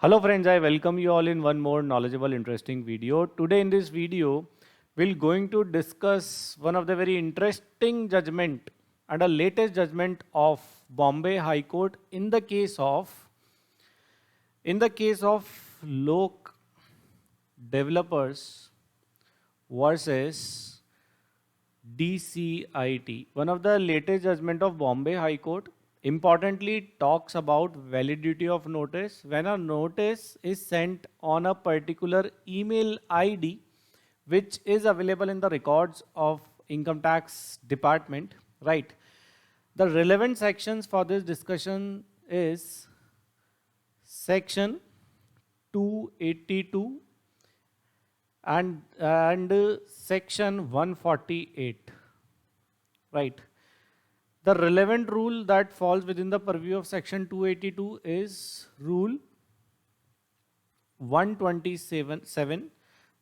Hello friends, I welcome you all in one more knowledgeable, interesting video. Today in this video, we're going to discuss one of the very interesting judgment and a latest judgment of Bombay High Court in the case of Lok developers versus DCIT. One of the latest judgment of Bombay High Court importantly talks about validity of notice. When a notice is sent on a particular email ID which is available in the records of income tax department, right? The relevant sections for this discussion is section 282 and section 148, right? The relevant rule that falls within the purview of section 282 is rule 127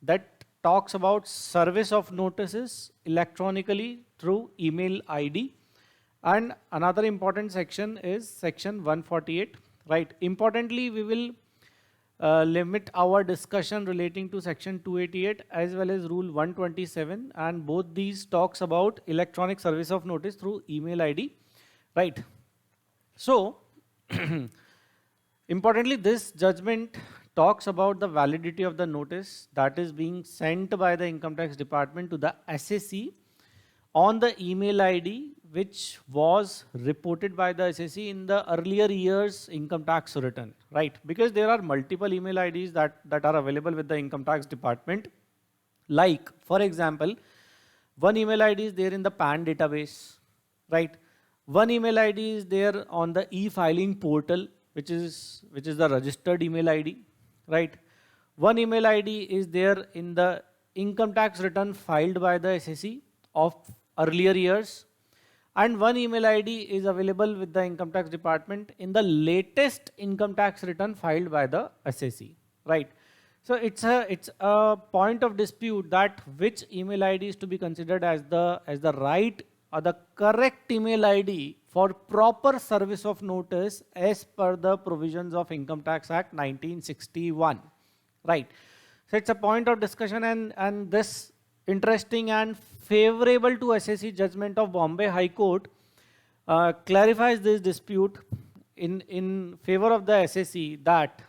that talks about service of notices electronically through email ID, and another important section is section 148, right? Importantly, we will limit our discussion relating to section 288 as well as rule 127, and both these talks about electronic service of notice through email ID, right? So importantly, this judgment talks about the validity of the notice that is being sent by the income tax department to the SAC on the email ID which was reported by the SAC in the earlier year's income tax return, right? Because there are multiple email IDs that are available with the income tax department. Like, for example, one email ID is there in the PAN database, right? One email ID is there on the e-filing portal, which is the registered email ID, right? One email ID is there in the income tax return filed by the SAC of earlier years, and one email ID is available with the income tax department in the latest income tax return filed by the SAC, right? So it's a point of dispute that which email ID is to be considered as the right or the correct email ID for proper service of notice as per the provisions of Income Tax Act 1961, right? So it's a point of discussion, and this interesting and favorable to SAC judgment of Bombay High Court clarifies this dispute in favor of the SAC that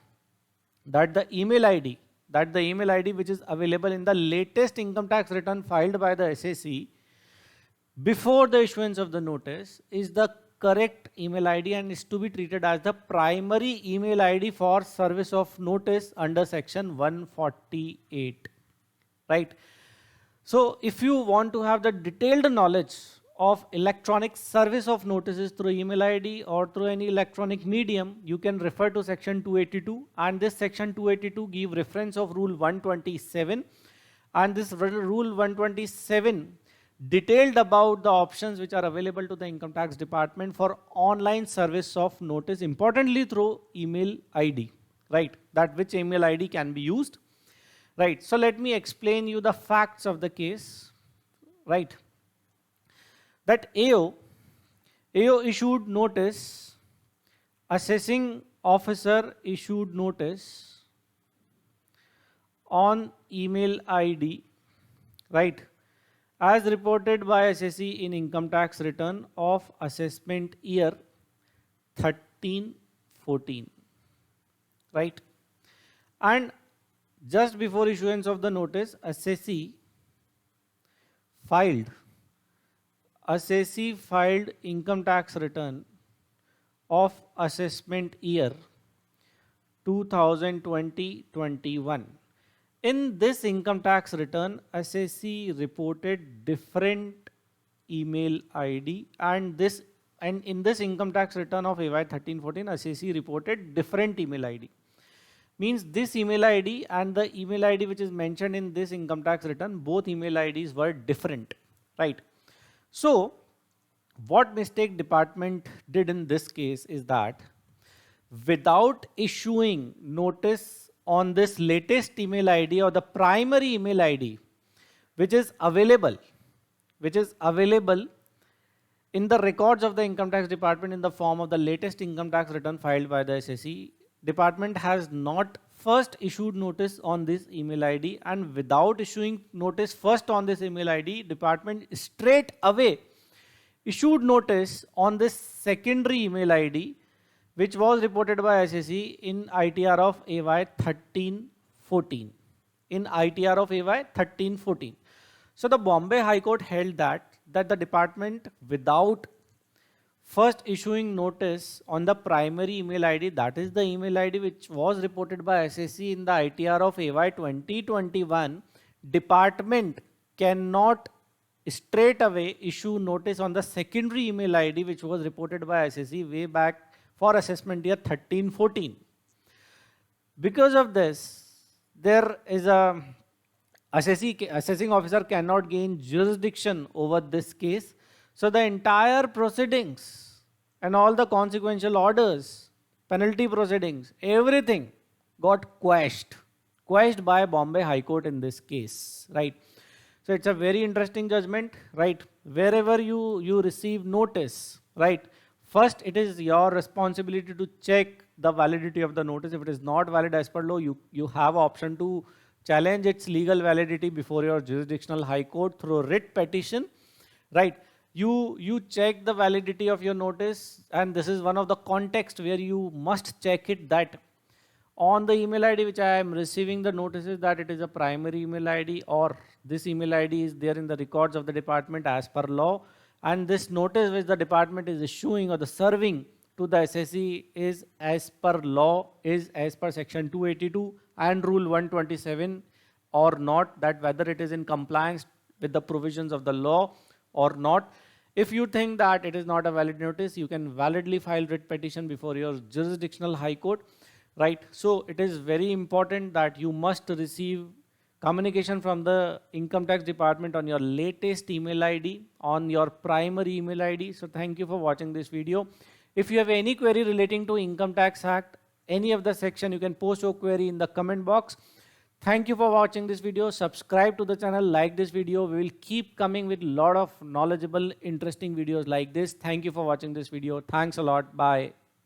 the email ID which is available in the latest income tax return filed by the SAC before the issuance of the notice is the correct email ID and is to be treated as the primary email ID for service of notice under section 148, right? So if you want to have the detailed knowledge of electronic service of notices through email ID or through any electronic medium, you can refer to section 282, and this section 282 give reference of rule 127, and this rule 127 detailed about the options which are available to the income tax department for online service of notice, importantly through email ID, right? That which email ID can be used. Right, so let me explain you the facts of the case, right? That AO issued notice, assessing officer issued notice on email ID, right? As reported by SAC in income tax return of assessment year 13-14, right? And just before issuance of the notice, SAC filed income tax return of assessment year 2020-21. In this income tax return, SAC reported different email ID, and in this income tax return of AY 13-14, SAC reported different email ID. Means this email ID and the email ID which is mentioned in this income tax return, both email IDs were different, right? So what mistake department did in this case is that without issuing notice on this latest email ID or the primary email ID which is available in the records of the income tax department in the form of the latest income tax return filed by the SAC, department has not first issued notice on this email ID, and without issuing notice first on this email ID, department straight away issued notice on this secondary email ID, which was reported by SSE in ITR of AY 1314. In ITR of AY 1314. So the Bombay High Court held that the department, without first issuing notice on the primary email ID, that is the email ID which was reported by SSE in the ITR of AY 2021, department cannot straight away issue notice on the secondary email ID which was reported by SSE way back for assessment year 1314. Because of this, there is a assessing officer cannot gain jurisdiction over this case. So the entire proceedings and all the consequential orders, penalty proceedings, everything got quashed by Bombay High Court in this case, right? So it's a very interesting judgment, right? Wherever you receive notice, right? First, it is your responsibility to check the validity of the notice. If it is not valid as per law, you have option to challenge its legal validity before your jurisdictional high court through writ petition, right? You check the validity of your notice, and this is one of the context where you must check it, that on the email ID which I am receiving the notices, that it is a primary email ID, or this email ID is there in the records of the department as per law, and this notice which the department is issuing or the serving to the SSE is as per law, is as per section 282 and rule 127 or not, that whether it is in compliance with the provisions of the law or not. If you think that it is not a valid notice, you can validly file writ petition before your jurisdictional high court, right? So it is very important that you must receive communication from the income tax department on your latest email ID, on your primary email ID. So thank you for watching this video. If you have any query relating to Income Tax Act, any of the section, you can post your query in the comment box. Thank you for watching this video. Subscribe to the channel, like this video. We will keep coming with a lot of knowledgeable, interesting videos like this. Thank you for watching this video. Thanks a lot. Bye.